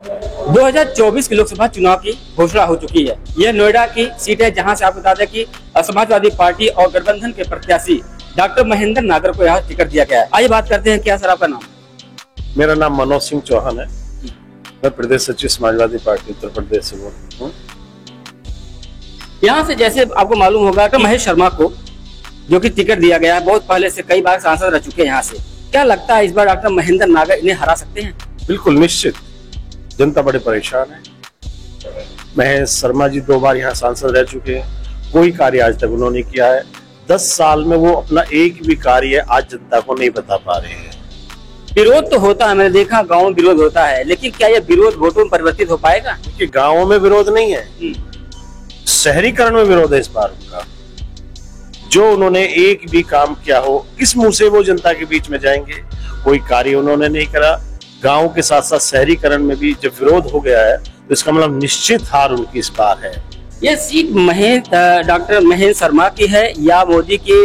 2024 की लोकसभा चुनाव की घोषणा हो चुकी है। यह नोएडा की सीट है जहां से आपको बता दें कि समाजवादी पार्टी और गठबंधन के प्रत्याशी डॉक्टर महेंद्र नागर को यहाँ टिकट दिया गया है। आइए बात करते हैं। क्या सर आपका नाम? मेरा नाम मनोज सिंह चौहान है। मैं प्रदेश सचिव समाजवादी पार्टी उत्तर प्रदेश से हूँ। यहाँ से जैसे आपको मालूम होगा कि महेश शर्मा को जो कि टिकट दिया गया है, बहुत पहले से कई बार सांसद रह चुके हैं यहाँ से। क्या लगता है इस बार डॉक्टर महेंद्र नागर इन्हें हरा सकते हैं? बिल्कुल निश्चित। जनता बड़े परेशान है। महेश शर्मा जी 2 बार यहाँ सांसद रह चुके हैं, कोई कार्य आज तक उन्होंने किया है। 10 साल में वो अपना एक भी कार्य आज जनता को नहीं बता पा रहे हैं। विरोध तो होता है, मैंने देखा गाँव में विरोध होता है, लेकिन क्या यह विरोध वोटों में परिवर्तित हो पाएगा? क्योंकि गाँवों में विरोध नहीं है, शहरीकरण में विरोध है इस बार उनका। जो उन्होंने एक भी काम किया हो, किस मुंह से वो जनता के बीच में जाएंगे? कोई कार्य उन्होंने नहीं करा। गांव के साथ साथ शहरीकरण में भी जब विरोध हो गया है तो इसका मतलब निश्चित हार उनकी इस बार है। ये सीट डॉक्टर महेंद्र शर्मा की है या मोदी के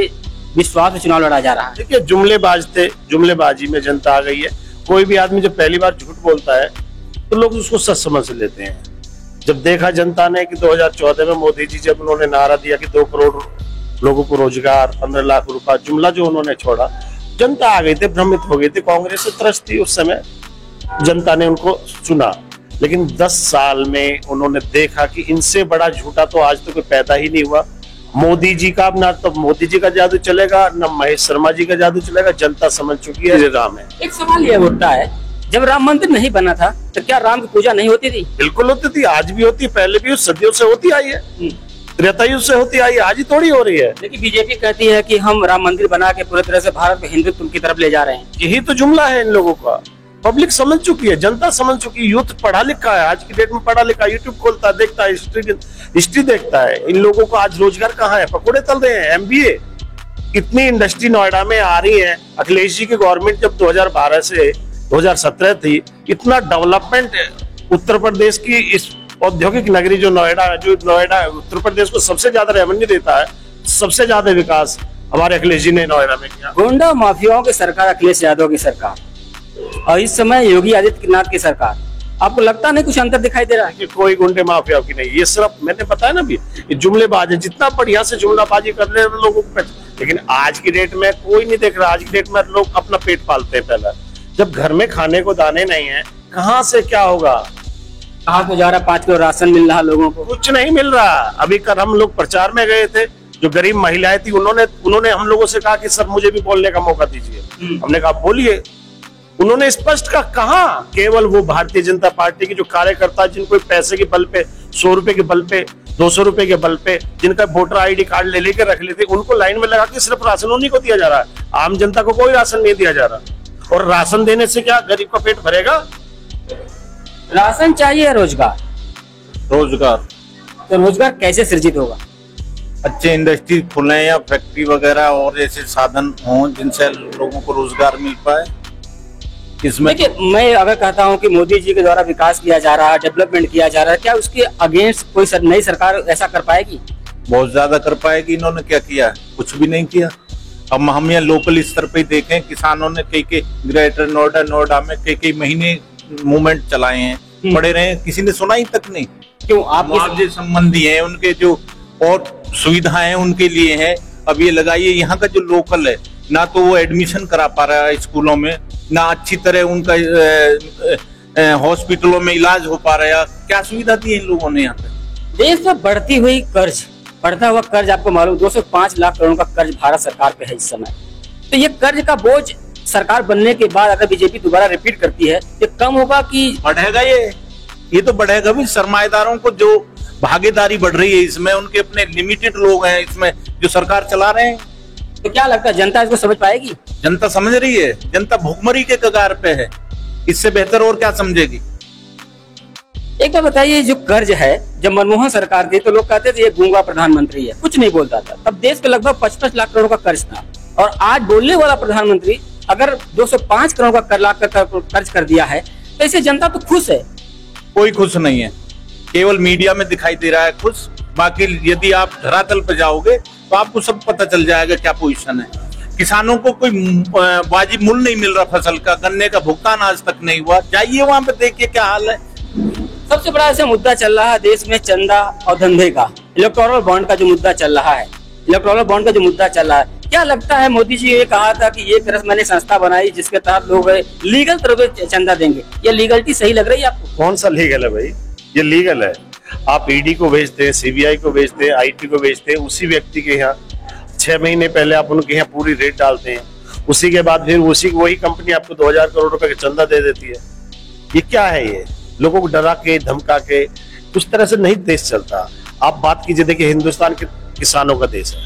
विश्वास में चुनाव लड़ा जा रहा है? देखिए, जुमलेबाजी में जनता आ गई है। कोई भी आदमी जब पहली बार झूठ बोलता है तो लोग उसको सच समझ लेते हैं। जब देखा जनता ने कि 2014 में मोदी जी जब उन्होंने नारा दिया कि 2 करोड़ लोगों को रोजगार, 15 लाख रुपया, जुमला जो उन्होंने छोड़ा, जनता आ गई थी, भ्रमित हो गई थी, कांग्रेस से त्रस्त थी उस समय। जनता ने उनको चुना, लेकिन 10 साल में उन्होंने देखा कि इनसे बड़ा झूठा तो आज तो कोई पैदा ही नहीं हुआ। मोदी जी का ना तो मोदी जी का जादू चलेगा, ना महेश शर्मा जी का जादू चलेगा। जनता समझ चुकी है राम है। एक सवाल यह उठता है, जब राम मंदिर नहीं बना था तो क्या राम की पूजा नहीं होती थी? बिल्कुल होती थी, आज भी होती है, पहले भी सदियों से होती आई है, त्रेता युग से होती आई, आज ही थोड़ी हो रही है। लेकिन बीजेपी कहती है कि हम राम मंदिर बना के पूरी तरह से भारत को हिंदुत्व की तरफ ले जा रहे हैं। यही तो जुमला है इन लोगों का। पब्लिक समझ चुकी है, जनता समझ चुकी है, यूथ पढ़ा लिखा है, आज की डेट में पढ़ा लिखा, यूट्यूब खोलता है, देखता है, हिस्ट्री देखता है। इन लोगों को आज रोजगार कहाँ है? पकोड़े तल रहे हैं। MBA कितनी इंडस्ट्री नोएडा में आ रही है। अखिलेश जी की गवर्नमेंट जब 2012 से 2017 थी, इतना डेवलपमेंट उत्तर प्रदेश की इस औद्योगिक नगरी जो नोएडा उत्तर प्रदेश को सबसे ज्यादा रेवेन्यू देता है, सबसे ज्यादा विकास हमारे अखिलेश जी ने नोएडा में किया। गोंडा माफियाओं की सरकार अखिलेश यादव की सरकार और इस समय योगी आदित्यनाथ की सरकार, आपको लगता नहीं कुछ अंतर दिखाई दे रहा है? कि कोई गुंडे माफिया की नहीं, ये सिर्फ मैंने बताया ना भी, ये जुमलेबाज है। जितना बढ़िया से जुमलाबाजी कर रहे हैं लोगों को, लेकिन आज की डेट में कोई नहीं देख रहा। आज की डेट में लोग अपना पेट पालते हैं। पहले जब घर में खाने को दाने नहीं है, कहाँ से क्या होगा? कहाँ को जा रहा? 5 किलो राशन मिल रहा लोगों को? कुछ नहीं मिल रहा। अभी कल हम लोग प्रचार में गए थे, जो गरीब महिलाएं थी उन्होंने हम लोगों से कहा कि सर मुझे भी बोलने का मौका दीजिए। हमने कहा बोलिए। उन्होंने स्पष्ट कहा केवल वो भारतीय जनता पार्टी के जो कार्यकर्ता, जिनको पैसे के बल पे, 100 रुपए के बल पे, 200 रुपए के बल पे, जिनका वोटर ID कार्ड ले लेकर रख लेते, उनको लाइन में लगा के सिर्फ राशन उन्हीं को दिया जा रहा है। आम जनता को कोई राशन नहीं दिया जा रहा। और राशन देने से क्या गरीब का पेट भरेगा? राशन चाहिए, रोजगार। तो रोजगार कैसे सृजित होगा? अच्छे इंडस्ट्री खुले या फैक्ट्री वगैरह और ऐसे साधन हों जिनसे लोगों को रोजगार मिल पाए। इसमें देखिए, मैं अगर कहता हूं कि मोदी जी के द्वारा विकास किया जा रहा है, डेवलपमेंट किया जा रहा है, क्या उसके अगेंस्ट कोई नई सरकार ऐसा कर पाएगी? बहुत ज्यादा कर पाएगी। इन्होंने क्या किया? कुछ भी नहीं किया। अब हम यहाँ लोकल स्तर पे देखें, किसानों ने कई ग्रेटर नोएडा में कई महीने मूवमेंट चलाए हैं, पड़े रहे, किसी ने सुना ही तक नहीं। क्यों? आप मुआवजे संबंधी हैं, उनके जो और सुविधाएं हैं उनके लिए है। अब ये लगाइए, यहाँ का जो लोकल है, ना तो वो एडमिशन करा पा रहा है स्कूलों में, ना अच्छी तरह उनका हॉस्पिटलों में इलाज हो पा रहा है। क्या सुविधा दी है इन लोगों ने यहाँ पे? देश में बढ़ता हुआ कर्ज आपको मालूम, 205 लाख करोड़ का कर्ज भारत सरकार पे है इस समय। तो ये कर्ज का बोझ सरकार बनने के बाद अगर बीजेपी दोबारा रिपीट करती है, ये कम होगा कि बढ़ेगा? ये तो बढ़ेगा भी। सरमाएदारों को जो भागीदारी बढ़ रही है इसमें, उनके अपने लिमिटेड लोग हैं इसमें जो सरकार चला रहे हैं। तो क्या लगता है जनता इसको समझ पाएगी? जनता समझ रही है। जनता भूखमरी के कगार पे है। इससे बेहतर और क्या समझेगी? एक बार बताइए, जो कर्ज है, जब मनमोहन सरकार थी तो लोग कहते थे ये गूंगा प्रधानमंत्री है, कुछ नहीं बोलता था। तब देश पे लगभग 55 लाख करोड़ का कर्ज था, और आज बोलने वाला प्रधानमंत्री अगर 205 करोड़ का कर्ज कर दिया है, तो इससे जनता तो खुश है? कोई खुश नहीं है। केवल मीडिया में दिखाई दे रहा है खुश। बाकी यदि आप धरातल पर जाओगे तो आपको सब पता चल जाएगा क्या पोजीशन है। किसानों को कोई वाजिब मूल्य नहीं मिल रहा फसल का, गन्ने का भुगतान आज तक नहीं हुआ। जाइए वहां पे देखिए क्या हाल है। सबसे बड़ा ऐसा मुद्दा चल रहा है देश में चंदा और धंधे का, इलेक्टोरल बॉन्ड का जो मुद्दा चल रहा है, इलेक्टोरल बॉन्ड का जो मुद्दा चल रहा है, क्या लगता है? मोदी जी ये कहा था कि ये तरह मैंने संस्था बनाई जिसके तहत लोग लीगल तरफ से चंदा देंगे, ये लीगलिटी सही लग रही है आपको? कौन सा लीगल है भाई? ये लीगल है। आप ईडी को भेजते हैं, सीबीआई को भेजते हैं, आईटी को भेजते हैं, उसी व्यक्ति के यहाँ 6 महीने पहले आप उनके यहाँ पूरी रेट डालते हैं, उसी के बाद फिर वही कंपनी आपको 2000 करोड़ रुपए का चंदा दे देती है। ये क्या है? ये लोगों को डरा के धमका के उस तरह से नहीं देश चलता। आप बात कीजिए, देखिए हिंदुस्तान के किसानों का देश है।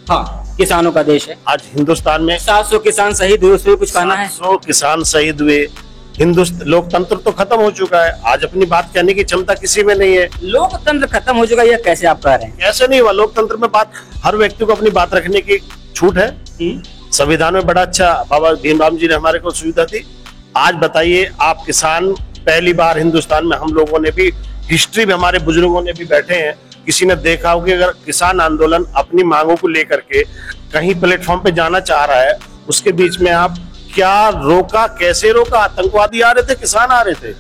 हाँ, किसानों का देश है। आज हिंदुस्तान में 700 किसान शहीद हुए, उसमें कुछ कहना है? 700 किसान शहीद हुए। लोकतंत्र तो खत्म हो चुका है। आज अपनी बात कहने की क्षमता किसी में नहीं है। लोकतंत्र खत्म हो चुका है, ये कैसे आप कह रहे हैं? ऐसे नहीं हुआ। लोकतंत्र में बात, हर व्यक्ति को अपनी बात रखने की छूट है। संविधान में बड़ा अच्छा बाबा भीमराव जी ने हमारे को सुविधा दी। आज बताइए, आप किसान, पहली बार हिंदुस्तान में हम लोगों ने भी, हिस्ट्री में हमारे बुजुर्गों ने भी बैठे हैं, किसी ने देखा हो कि अगर किसान आंदोलन अपनी मांगों को लेकर के कहीं प्लेटफॉर्म पे जाना चाह रहा है, उसके बीच में आप क्या रोका, कैसे रोका? आतंकवादी आ रहे थे, किसान आ रहे थे।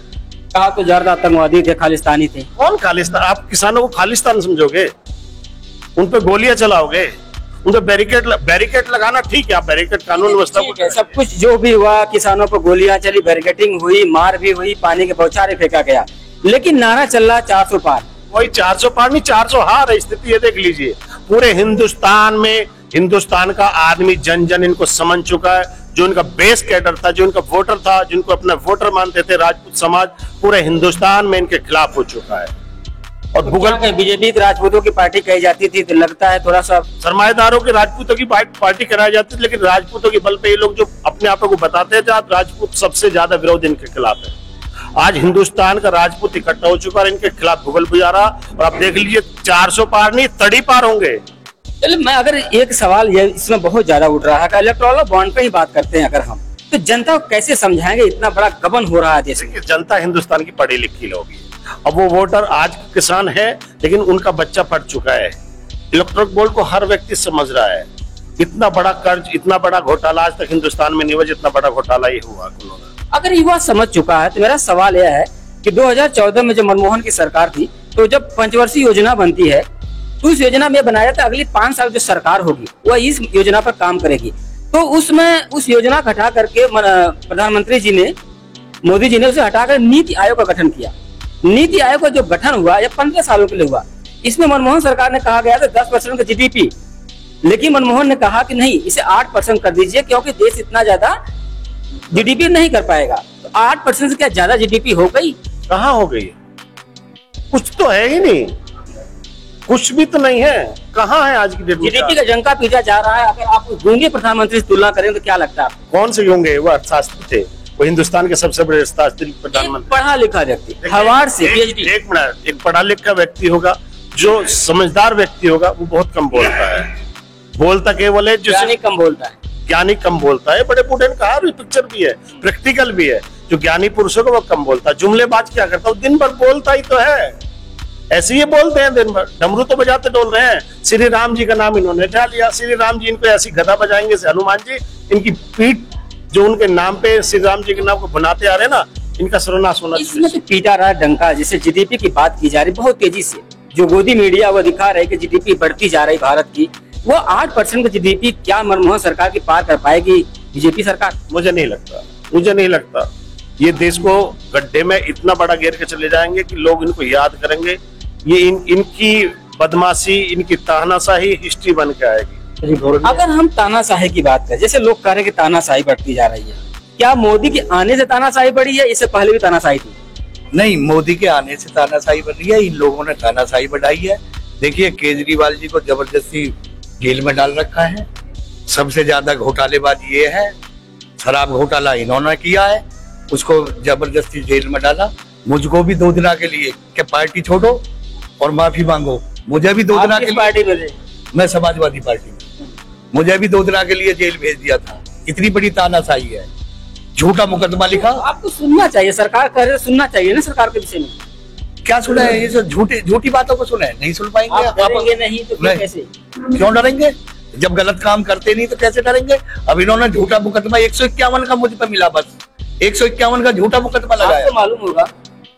कहा तो ज्यादा आतंकवादी थे, खालिस्तानी थे। कौन खालिस्तान? आप किसानों को खालिस्तान समझोगे? उन पे गोलियां चलाओगे? उन पे बैरिकेड लगाना ठीक है, आप बैरिकेड कानून व्यवस्था को, सब कुछ जो भी हुआ, किसानों पर गोलियां चली, बैरिकेडिंग हुई, मार भी हुई, पानी के बौछारें फेंका गया, लेकिन नारा चल रहा 400 पार। वही 400 पार नहीं, 400 हार है। स्थिति ये देख लीजिए, पूरे हिंदुस्तान में हिंदुस्तान का आदमी जन जन इनको समझ चुका है। जो इनका बेस कैडर था, जो इनका वोटर था, जिनको अपना वोटर मानते थे राजपूत समाज, पूरे हिंदुस्तान में इनके खिलाफ हो चुका है। और भूगोल बीजेपी राजपूतों की पार्टी कही जाती थी, तो लगता है थोड़ा सा सरमाएदारों की राजपूतों की पार्टी कराई जाती थी, लेकिन राजपूतों के बल पे ये लोग जो अपने आप को बताते थे, आज राजपूत सबसे ज्यादा विरोध इनके खिलाफ है। आज हिंदुस्तान का राजपूत इकट्ठा हो चुका है इनके खिलाफ भूगोल गुजारा। और आप देख लीजिए, 400 पार नहीं, 30 पार होंगे। चलिए, मैं अगर एक सवाल ये इसमें बहुत ज्यादा उठ रहा है, इलेक्टोरल बॉन्ड पे ही बात करते हैं अगर हम, तो जनता को कैसे समझाएंगे? इतना बड़ा गबन हो रहा है देश में। जनता हिंदुस्तान की पढ़ी लिखी लोग है। अब वो वोटर आज किसान है, लेकिन उनका बच्चा पढ़ चुका है। इलेक्टोरल बॉन्ड को हर व्यक्ति समझ रहा है। इतना बड़ा कर्ज, इतना बड़ा घोटाला आज तक हिंदुस्तान में नहीं हुआ जितना बड़ा घोटाला ये हुआ। अगर युवा समझ चुका है, तो मेरा सवाल यह है कि 2014 में जब मनमोहन की सरकार थी, तो जब पंचवर्षीय योजना बनती है, तो उस योजना में बनाया था अगली 5 साल जो सरकार होगी वह इस योजना पर काम करेगी। तो उसमें उस योजना को हटा करके प्रधानमंत्री जी ने, मोदी जी ने उसे हटाकर नीति आयोग का गठन किया। नीति आयोग का जो गठन हुआ यह 15 सालों के लिए हुआ। इसमें मनमोहन सरकार ने कहा गया था 10% का जीडीपी, लेकिन मनमोहन ने कहा कि नहीं, इसे 8% कर दीजिए, क्योंकि देश इतना ज्यादा जीडीपी नहीं कर पाएगा। तो 8% से क्या ज्यादा जीडीपी हो गई? कहाँ हो गई? कुछ तो है ही नहीं, कुछ भी तो नहीं है। कहाँ है आज की डेट में? जीडीपी का जंका पीटा जा रहा है। अगर आप गूंगे प्रधानमंत्री से तुलना करें तो क्या लगता है आपको? कौन से होंगे? वो अर्थशास्त्री थे, वो हिंदुस्तान के सबसे बड़े अर्थशास्त्री प्रधानमंत्री। पढ़ा लिखा व्यक्ति, हार्वर्ड से पीएचडी। एक मिनट, एक पढ़ा लिखा व्यक्ति होगा, जो समझदार व्यक्ति होगा, वो बहुत कम बोलता है। बोलता केवल है जो ज्ञानी कम बोलता है। ज्ञानी कम बोलता है। बड़े बूढ़े ने कहा, पिक्चर भी है, प्रैक्टिकल भी है। जो ज्ञानी पुरुष होगा वो कम बोलता है। जुमलेबाज क्या करता है? दिन भर बोलता ही तो है। ऐसे ही बोलते हैं दिन भर। डमरू तो बजाते डोल रहे हैं। श्री राम जी का नाम इन्होंने उठा लिया। श्री राम जी इनको ऐसी गदा बजाएंगे से हनुमान जी, इनकी पीठ जो उनके नाम पे श्री राम जी के नाम को बनाते आ रहे हैं ना, इनका सर्वनाश होना चाहिए। इसमें तो पीटा रहा है डंका। जैसे जीडीपी की बात की जा रही बहुत तेजी से, जो गोदी मीडिया वो दिखा रहे कि जीडीपी बढ़ती जा रही भारत की, वो 8% का जीडीपी क्या मनमोहन सरकार की पार कर पाएगी बीजेपी सरकार? मुझे नहीं लगता। ये देश को गड्ढे में इतना बड़ा घेर के चले जाएंगे कि लोग इनको याद करेंगे। ये इनकी बदमाशी, इनकी तानाशाही हिस्ट्री बन के आएगी। अगर हम तानाशाही की बात करें, जैसे लोग कह रहे हैं कि तानाशाही बढ़ती जा रही है, क्या मोदी के आने से तानाशाही बढ़ी है? इससे पहले भी तानाशाही थी? नहीं, मोदी के आने से तानाशाही बढ़ी है। इन लोगों ने तानाशाही बढ़ाई है। देखिए, केजरीवाल जी को जबरदस्ती जेल में डाल रखा है। सबसे ज्यादा घोटालेबाज ये है। शराब घोटाला इन्होंने किया है, उसको जबरदस्ती जेल में डाला। मुझको भी 2 दिन के लिए क्या पार्टी छोड़ो और माफी मांगो। मुझे भी 2 दिन के लिए पार्टी में, मैं समाजवादी पार्टी में, मुझे भी 2 दिन के लिए जेल भेज दिया था। इतनी बड़ी तानाशाही है। झूठा मुकदमा लिखा। आपको सुनना चाहिए, सरकार कह रहे, सुनना चाहिए ना सरकार के विषय में। क्या सुना है? ये सब झूठी बातों को सुना है, नहीं सुन पाएंगे। आप डरेंगे नहीं तो फिर कैसे? क्यों डरेंगे? जब गलत काम करते नहीं तो कैसे डरेंगे? अब इन्होंने झूठा मुकदमा 151 का मुझ पर मिला, बस 151 का झूठा मुकदमा लगाया। आपको मालूम होगा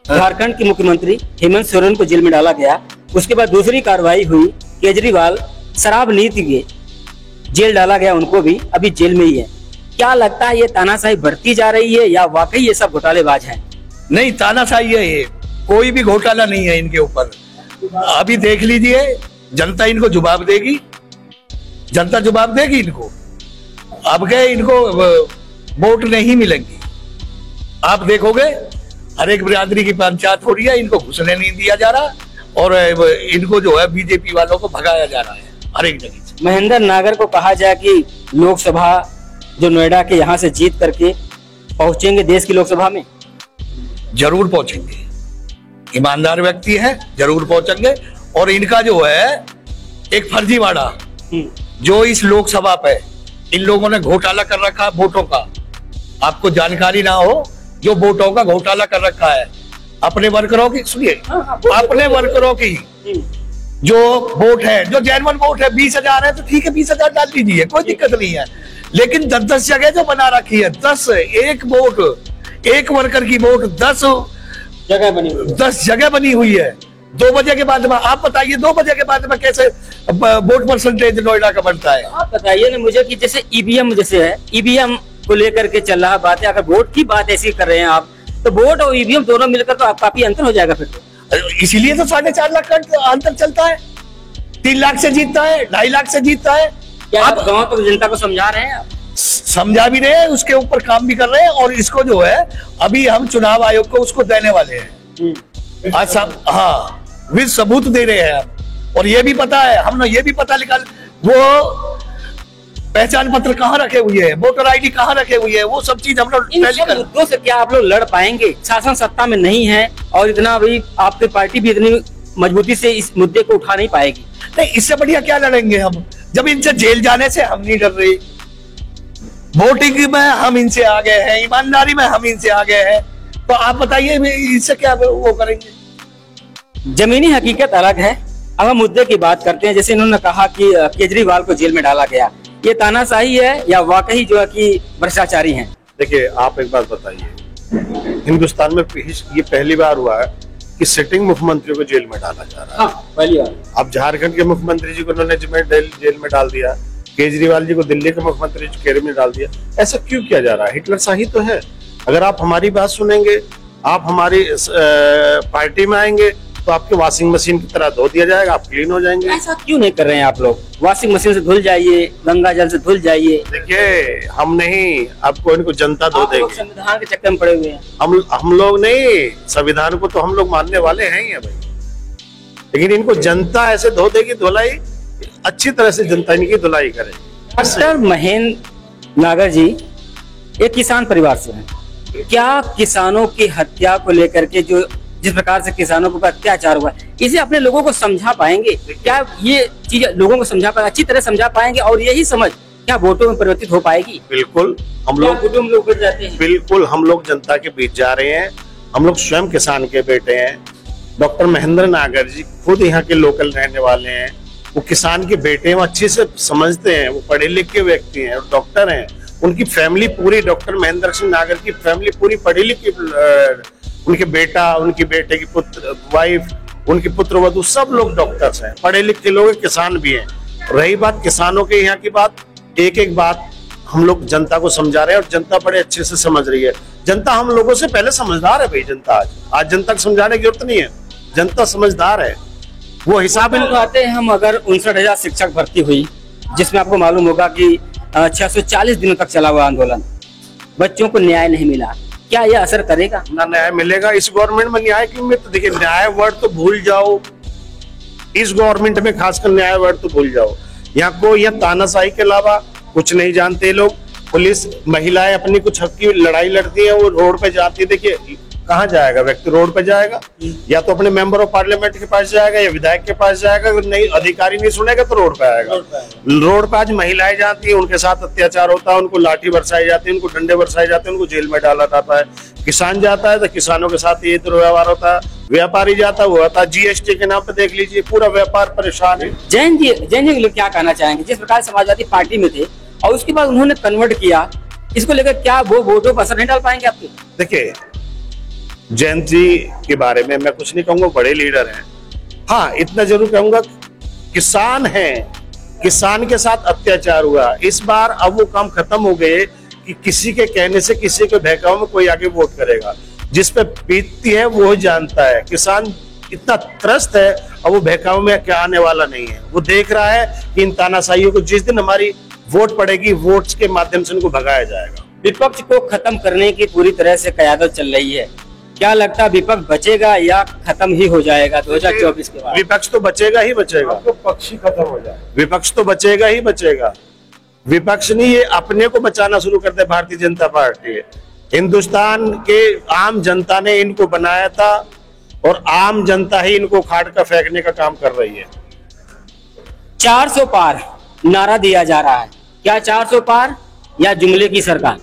झारखंड के मुख्यमंत्री हेमंत सोरेन को जेल में डाला गया। उसके बाद दूसरी कार्रवाई हुई, केजरीवाल शराब नीति के जेल डाला गया, उनको भी अभी जेल में ही है। क्या लगता है ये तानाशाही बढ़ती जा रही है या वाकई ये सब घोटालेबाज हैं? नहीं, तानाशाही है ये, कोई भी घोटाला नहीं है इनके ऊपर। अभी देख लीजिए, जनता इनको जवाब देगी, जनता जवाब देगी इनको। अब गए इनको वोट नहीं मिलेंगी। आप देखोगे हर एक बिरादरी की पंचायत हो रही है, इनको घुसने नहीं दिया जा रहा और इनको जो है बीजेपी वालों को भगाया जा रहा है हर एक जगह से। महेंद्र नागर को कहा जाए कि लोकसभा जो नोएडा के यहाँ से जीत करके पहुंचेंगे देश की लोकसभा में। जरूर पहुंचेंगे, ईमानदार व्यक्ति है, जरूर पहुंचेंगे। और इनका जो है एक फर्जीवाड़ा जो इस लोकसभा पे इन लोगों ने घोटाला कर रखा है वोटों का, आपको जानकारी ना हो, जो वोटों का घोटाला कर रखा है अपने वर्करों की, सुनिए, अपने वर्करों की जो वोट है, जो जेन्युइन वोट है 20,000 है तो ठीक है 20,000 डाल दीजिए, कोई दिक्कत नहीं है। लेकिन 10-10 जगह जो बना रखी है, 10 एक वोट, एक वर्कर की वोट 10 जगह बनी हुई है। 2 बजे के बाद में आप बताइए, 2 बजे के बाद में कैसे वोट परसेंटेज नोएडा का बनता है? आप बताइए ना मुझे कि जैसे ईवीएम जैसे है, ईवीएम को लेकर के चल रहा बात है, अगर वोट की बात ऐसी कर रहे हैं आप, तो वोट और ईवीएम दोनों मिलकर तो काफी अंतर हो जाएगा फिर तो। इसीलिए तो 4.5 लाख का अंतर चलता है। 3 लाख से जीतता है, 2.5 लाख से जीतता है। क्या आप गाँव तो जनता को समझा रहे हैं? समझा भी रहे हैं, उसके ऊपर काम भी कर रहे हैं। और इसको जो है अभी हम चुनाव आयोग को उसको देने वाले हैं। आज सब हाँ विद सबूत दे रहे हैं। और ये भी पता है, हमने ये भी पता निकाल, वो पहचान पत्र कहाँ रखे हुए हैं, वोटर आईडी कहाँ रखे हुए हैं, वो सब चीज हम लोग इन सब मुद्दों से क्या आप लोग लड़ पाएंगे? शासन सत्ता में नहीं है और इतना अभी आपकी पार्टी भी इतनी मजबूती से इस मुद्दे को उठा नहीं पाएगी। नहीं, इससे बढ़िया क्या लड़ेंगे हम, जब इनसे जेल जाने से हम नहीं डर रहे, वोटिंग में हम इनसे आगे हैं, ईमानदारी में हम इनसे आगे हैं, तो आप बताइए इससे क्या वो करेंगे? जमीनी हकीकत अलग है। अब हम मुद्दे की बात करते हैं। जैसे इन्होंने कहा कि केजरीवाल को जेल में डाला गया, ये तानाशाही है या वाकई जो है कि भ्रष्टाचारी हैं? देखिए, आप एक बात बताइए, हिंदुस्तान में ये पहली बार हुआ है कि सिटिंग मुख्यमंत्री को जेल में डाला जा रहा है। हाँ, पहली बार। अब झारखंड के मुख्यमंत्री जी को उन्होंने जेल में डाल दिया, केजरीवाल जी को दिल्ली के मुख्यमंत्री जी जेल में डाल दिया। ऐसा क्यों किया जा रहा है? हिटलरशाही तो है। अगर आप हमारी बात सुनेंगे, आप हमारी पार्टी में आएंगे तो आपके वॉशिंग मशीन की तरह धो दिया जाएगा, आप क्लीन हो जाएंगे। ऐसा क्यों नहीं कर रहे हैं आप लोग? वॉशिंग मशीन से धुल जाइए, गंगा जल से धुल जाइए। देखिए, हम नहीं, आपको इनको जनता धो आप लोग देगी। संविधान के चक्कर में पड़े हुए हैं। हम लोग नहीं, संविधान को तो हम लोग मानने वाले हैं ही है भाई, लेकिन इनको जनता ऐसे धो देगी, धुलाई अच्छी तरह से जनता इनकी धुलाई करे। डॉक्टर महेंद्र नागर जी एक किसान परिवार से हैं। क्या किसानों की हत्या को लेकर के जो जिस प्रकार से किसानों के ऊपर अत्याचार हुआ है, इसे अपने लोगों को समझा पाएंगे? क्या ये चीज लोगों को समझा पाएंगे, अच्छी तरह समझा पाएंगे? और यही समझ क्या वोटों में परिवर्तित हो पाएगी? बिल्कुल, हम लोग जाते हैं। बिल्कुल, हम लोग जनता के बीच जा रहे हैं। हम लोग स्वयं किसान के बेटे हैं। डॉक्टर महेंद्र नागर जी खुद यहाँ के लोकल रहने वाले हैं, वो किसान के बेटे हैं, वो अच्छे से समझते हैं, वो पढ़े लिखे व्यक्ति हैं, डॉक्टर हैं। उनकी फैमिली पूरी, डॉक्टर महेंद्र सिंह नागर की फैमिली पूरी पढ़ी लिखी, उनके बेटा, उनकी बेटे की पुत्र वाइफ, उनके पुत्र वधु सब लोग डॉक्टर्स हैं, पढ़े लिखे लोग, किसान भी हैं। रही बात किसानों के यहाँ की बात, एक एक बात हम लोग जनता को समझा रहे हैं और जनता बड़े अच्छे से समझ रही है। जनता हम लोगों से पहले समझदार है भाई। जनता आज जनता को समझाने की जरूरत नहीं है, जनता समझदार है। वो हिसाब आते हैं हम, अगर 59,000 शिक्षक भर्ती हुई, जिसमें आपको मालूम होगा कि 640 दिनों तक चला हुआ आंदोलन, बच्चों को न्याय नहीं मिला, क्या यह असर करेगा? ना न्याय मिलेगा इस गवर्नमेंट में। न्याय की उम्मीद तो देखिए, न्याय वर्ड तो भूल जाओ, इस गवर्नमेंट में खासकर न्याय वर्ड तो भूल जाओ। यहाँ को यह तानाशाही के अलावा कुछ नहीं जानते लोग। पुलिस, महिलाएं अपनी कुछ हक की लड़ाई लड़ती है, वो रोड पे जाती है। देखिए, कहाँ जाएगा व्यक्ति? रोड पे जाएगा, या तो अपने मेंबर ऑफ पार्लियामेंट के पास जाएगा या विधायक के पास जाएगा। अगर नहीं, अधिकारी नहीं सुनेगा तो रोड पे आएगा। रोड पे आज महिलाएं जाती है, उनके साथ अत्याचार होता है, उनको लाठी बरसाई जाती है, उनको डंडे बरसाए जाते हैं, उनको जेल में डाला जाता है। किसान जाता है तो किसानों के साथ ये दुर्व्यवहार होता है। व्यापारी जाता है, वो होता है जीएसटी के नाम पे, देख लीजिए पूरा व्यापार परेशान है। जैन जी के लिए क्या कहना चाहेंगे? जिस प्रकार समाजवादी पार्टी में थे और उसके बाद उन्होंने कन्वर्ट किया, इसको लेकर क्या वो वोटों पर असर नहीं डाल पाएंगे आपके? देखिए, जयंत जी के बारे में मैं कुछ नहीं कहूंगा, बड़े लीडर हैं। हाँ, इतना जरूर कहूंगा, किसान हैं, किसान के साथ अत्याचार हुआ। इस बार अब वो काम खत्म हो गए कि किसी के कहने से, किसी के बहकावे में कोई आगे वोट करेगा। जिस पे बीतती है वो जानता है। किसान इतना त्रस्त है, अब वो बहकावे में क्या आने वाला नहीं है। वो देख रहा है कि इन तानाशाहियों को जिस दिन हमारी वोट पड़ेगी, वोट्स के माध्यम से उनको भगाया जाएगा। विपक्ष को खत्म करने की पूरी तरह से कयादत चल रही है। क्या लगता है विपक्ष बचेगा या खत्म ही हो जाएगा 2024 के बाद? विपक्ष तो बचेगा ही बचेगा, तो पक्ष ही खत्म हो जाए। विपक्ष तो बचेगा ही बचेगा। विपक्ष नहीं, ये अपने को बचाना शुरू करते हैं। भारतीय जनता पार्टी, हिंदुस्तान के आम जनता ने इनको बनाया था और आम जनता ही इनको उखाड़ कर फेंकने का काम कर रही है। 400 पार नारा दिया जा रहा है, क्या 400 पार या जुमले की सरकार?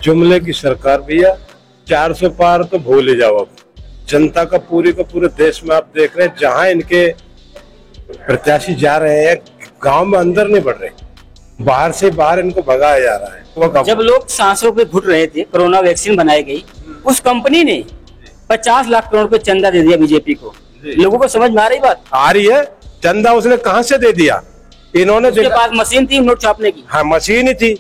जुमले की सरकार भैया, 400 पार तो भूल ही जाओ। अब जनता का पूरे देश में आप देख रहे हैं, जहां इनके प्रत्याशी जा रहे हैं, गांव में अंदर नहीं बढ़ रहे, बाहर से बाहर इनको भगाया जा रहा है। जब लोग सांसों पे घुट रहे थे, कोरोना वैक्सीन बनाई गई, उस कंपनी ने 50 लाख करोड़ रुपए चंदा दे दिया बीजेपी को। लोगों को समझ में आ रही बात? आ रही है। चंदा उसने कहां से दे दिया? इन्होंने उसके पास मशीन थी नोट छापने की। हाँ, मशीन ही थी।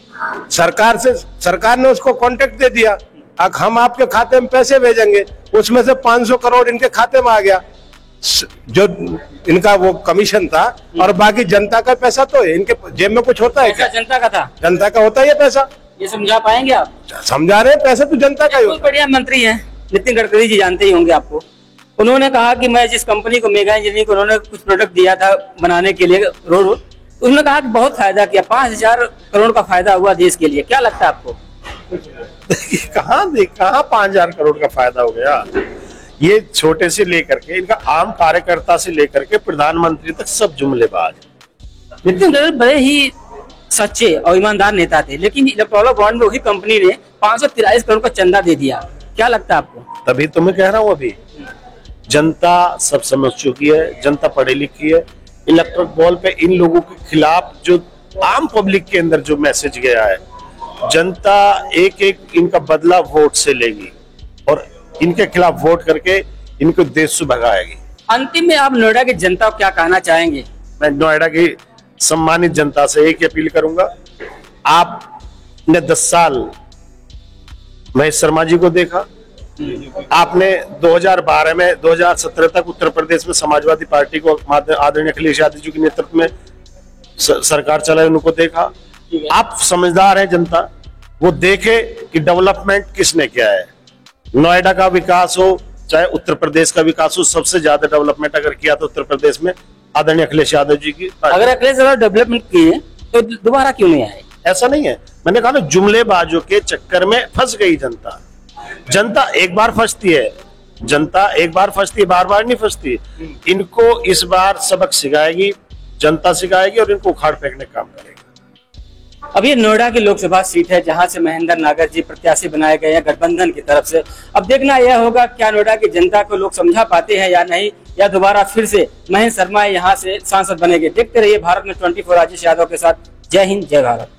सरकार ने उसको कॉन्टेक्ट दे दिया, अब हम आपके खाते में पैसे भेजेंगे। उसमें से 500 करोड़ इनके खाते में आ गया, जो इनका वो कमीशन था, और बाकी जनता का पैसा तो इनके जेब में कुछ होता है क्या? जनता का था, जनता का होता है ये पैसा। ये समझा पाएंगे आप? समझा रहे हैं, पैसा तो जनता का ही बहुत होता है। बढ़िया मंत्री हैं नितिन गडकरी जी, जानते ही होंगे आपको। उन्होंने कहा कि मैं जिस कंपनी को, मेगा इंजीनियरिंग को उन्होंने कुछ प्रोडक्ट दिया था बनाने के लिए, रोड, उन्होंने कहा कि बहुत फायदा किया, 5000 करोड़ का फायदा हुआ देश के लिए। क्या लगता है आपको? कहाँ 5000 करोड़ का फायदा हो गया? ये छोटे से लेकर के, इनका आम कार्यकर्ता से लेकर के प्रधानमंत्री तक सब जुमलेबाज। नितिन गडकरी बड़े ही सच्चे और ईमानदार नेता थे, लेकिन इलेक्टोरल बॉन्ड में वही कंपनी ने 543 करोड़ का चंदा दे दिया। क्या लगता है आपको? तभी तो मैं कह रहा हूँ, अभी जनता सब समझ चुकी है, जनता पढ़ी लिखी है। इलेक्ट्रल बॉल पे इन लोगों के खिलाफ जो आम पब्लिक के अंदर जो मैसेज गया है, जनता एक एक इनका बदला वोट से लेगी और इनके खिलाफ वोट करके इनको देश से भगाएगी। अंतिम में आप नोएडा की जनता को क्या कहना चाहेंगे? मैं नोएडा की सम्मानित जनता से एक अपील करूंगा, आपने 10 साल महेश शर्मा जी को देखा, आपने 2012 में 2017 तक उत्तर प्रदेश में समाजवादी पार्टी को आदरणीय अखिलेश यादव जी के नेतृत्व में सरकार चलाई, उनको देखा। आप समझदार हैं, जनता वो देखे कि डेवलपमेंट किसने किया है। नोएडा का विकास हो चाहे उत्तर प्रदेश का विकास हो, सबसे ज्यादा डेवलपमेंट अगर किया तो उत्तर प्रदेश में आदरणीय अखिलेश यादव जी की। अगर अखिलेश यादव डेवलपमेंट किए तो दोबारा क्यों नहीं आए? ऐसा नहीं है, मैंने कहा ना, जुमलेबाजों के चक्कर में फंस गई जनता। जनता एक बार फंसती है, जनता एक बार फंसती है, बार बार नहीं फंसती। इनको इस बार सबक सिखाएगी, जनता सिखाएगी और इनको उखाड़ फेंकने का काम करेगी। अब ये नोएडा की लोकसभा सीट है जहां से महेंद्र नागर जी प्रत्याशी बनाए गए हैं गठबंधन की तरफ से। अब देखना यह होगा क्या नोएडा की जनता को लोग समझा पाते हैं या नहीं, या दोबारा फिर से महेंद्र शर्मा यहाँ से सांसद बनेंगे। देखते रहिए भारत में 24 राजेश यादव के साथ। जय हिंद, जय भारत।